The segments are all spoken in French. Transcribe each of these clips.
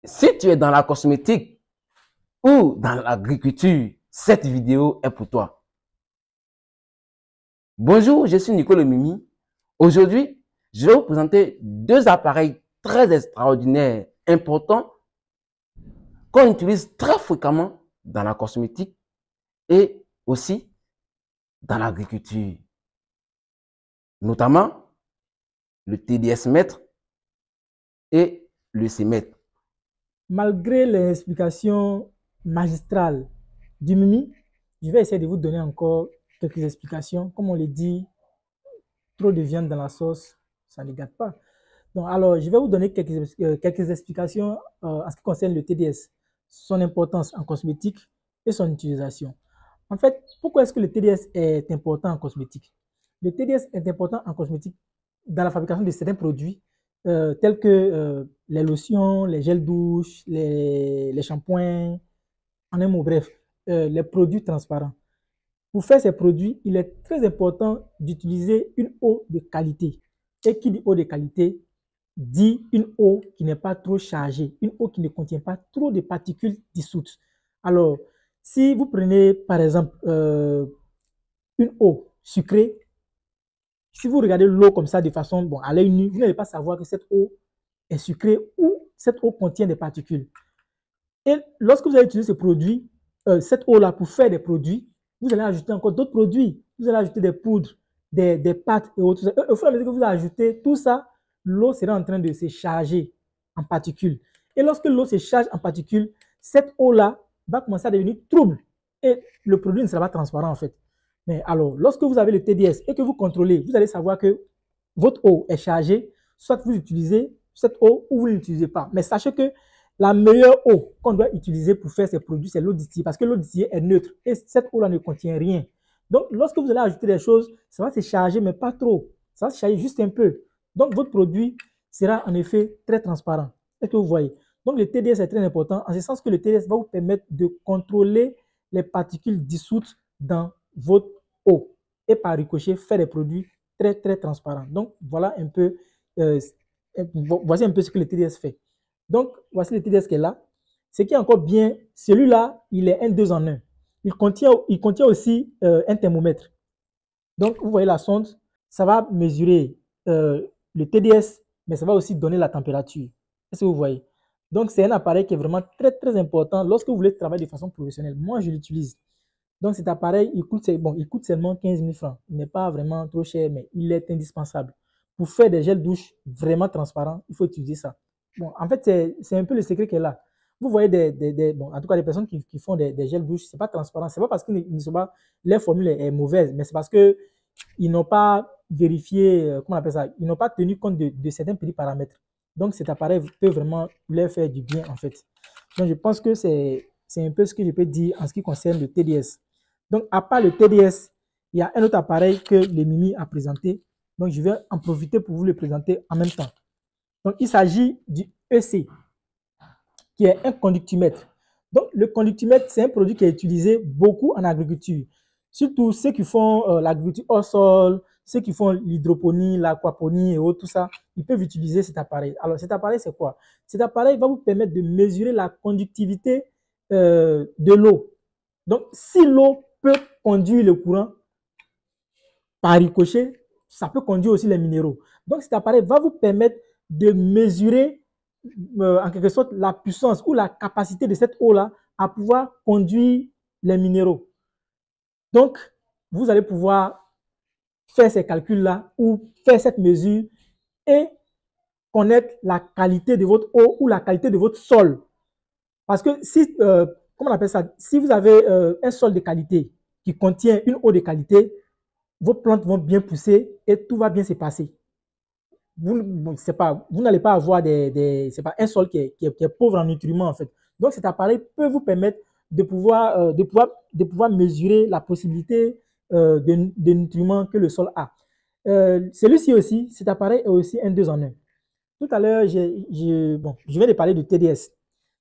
Si tu es dans la cosmétique ou dans l'agriculture, cette vidéo est pour toi. Bonjour, je suis Nicolas Mimi. Aujourd'hui, je vais vous présenter deux appareils très extraordinaires, importants, qu'on utilise très fréquemment dans la cosmétique et aussi dans l'agriculture. Notamment le TDS mètre et le C-mètre. Malgré les explications magistrales du Mimi, je vais essayer de vous donner encore quelques explications. Comme on le dit, trop de viande dans la sauce, ça ne gâte pas. Donc, alors, je vais vous donner quelques explications en ce qui concerne le TDS, son importance en cosmétique et son utilisation. En fait, pourquoi est-ce que le TDS est important en cosmétique? Le TDS est important en cosmétique dans la fabrication de certains produits tels que les lotions, les gels douche, les shampoings, en un mot bref, les produits transparents. Pour faire ces produits, il est très important d'utiliser une eau de qualité. Et qui dit eau de qualité dit une eau qui n'est pas trop chargée, une eau qui ne contient pas trop de particules dissoutes. Alors, si vous prenez par exemple une eau sucrée, si vous regardez l'eau comme ça de façon à l'œil nu, vous n'allez pas savoir que cette eau est sucrée ou cette eau contient des particules. Et lorsque vous allez utiliser ce produit, cette eau-là pour faire des produits, vous allez ajouter encore d'autres produits. Vous allez ajouter des poudres, des pâtes et autres. Et au fur et à mesure que vous ajoutez tout ça, l'eau sera en train de se charger en particules. Et lorsque l'eau se charge en particules, cette eau-là va commencer à devenir trouble et le produit ne sera pas transparent en fait. Mais alors, lorsque vous avez le TDS et que vous contrôlez, vous allez savoir que votre eau est chargée, soit vous utilisez cette eau ou vous ne l'utilisez pas. Mais sachez que la meilleure eau qu'on doit utiliser pour faire ces produits, c'est l'eau distillée parce que l'eau distillée est neutre et cette eau-là ne contient rien. Donc, lorsque vous allez ajouter des choses, ça va se charger, mais pas trop. Ça va se charger juste un peu. Donc, votre produit sera en effet très transparent. Est-ce que vous voyez? Donc, le TDS est très important en ce sens que le TDS va vous permettre de contrôler les particules dissoutes dans votre eau et par ricochet faire des produits très, très transparents. Donc, voilà un peu, voici un peu ce que le TDS fait. Donc, voici le TDS qui est là. Ce qui est encore bien, celui-là, il est un 2 en 1. Il contient aussi un thermomètre. Donc, vous voyez la sonde, ça va mesurer le TDS, mais ça va aussi donner la température. Est-ce que vous voyez? Donc, c'est un appareil qui est vraiment très, très important lorsque vous voulez travailler de façon professionnelle. Moi, je l'utilise. Donc, cet appareil, il coûte seulement 15 000 francs. Il n'est pas vraiment trop cher, mais il est indispensable. Pour faire des gels douche vraiment transparents, il faut utiliser ça. Bon, en fait, c'est un peu le secret qui est là. Vous voyez en tout cas, des personnes qui font des gels douche, c'est pas transparent. C'est pas parce qu'ils ne sont pas, leur formule est mauvaise, mais c'est parce que ils n'ont pas vérifié, comment on appelle ça, ils n'ont pas tenu compte de certains petits paramètres. Donc, cet appareil peut vraiment leur faire du bien, en fait. Donc, je pense que c'est un peu ce que je peux dire en ce qui concerne le TDS. Donc, à part le TDS, il y a un autre appareil que le Mimi a présenté. Donc, je vais en profiter pour vous le présenter en même temps. Donc, il s'agit du EC, qui est un conductimètre. Donc, le conductimètre, c'est un produit qui est utilisé beaucoup en agriculture. Surtout ceux qui font l'agriculture au sol, ceux qui font l'hydroponie, l'aquaponie et autres, tout ça, ils peuvent utiliser cet appareil. Alors, cet appareil, c'est quoi? Cet appareil va vous permettre de mesurer la conductivité de l'eau. Donc, si l'eau peut conduire le courant par ricochet, ça peut conduire aussi les minéraux. Donc, cet appareil va vous permettre de mesurer en quelque sorte la puissance ou la capacité de cette eau-là à pouvoir conduire les minéraux. Donc, vous allez pouvoir faire ces calculs-là ou faire cette mesure et connaître la qualité de votre eau ou la qualité de votre sol. Parce que si, comment on appelle ça, si vous avez un sol de qualité qui contient une eau de qualité, vos plantes vont bien pousser et tout va bien se passer. Vous n'allez pas avoir c'est pas un sol qui est pauvre en nutriments en fait. Donc cet appareil peut vous permettre de pouvoir mesurer la possibilité de nutriments que le sol a. Celui-ci aussi, cet appareil est aussi un 2 en 1. Tout à l'heure, je vais de parler de TDS.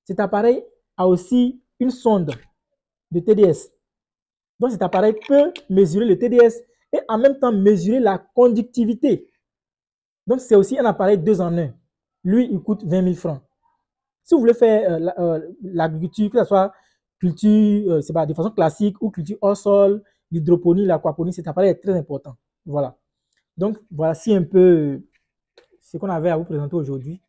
Cet appareil a aussi une sonde de TDS. Donc cet appareil peut mesurer le TDS et en même temps mesurer la conductivité. Donc c'est aussi un appareil 2 en 1. Lui, il coûte 20 000 francs. Si vous voulez faire l'agriculture, que ce soit culture c'est pas, de façon classique ou culture hors sol, l'hydroponie, l'aquaponie, cet appareil est très important. Voilà. Donc, voici un peu ce qu'on avait à vous présenter aujourd'hui.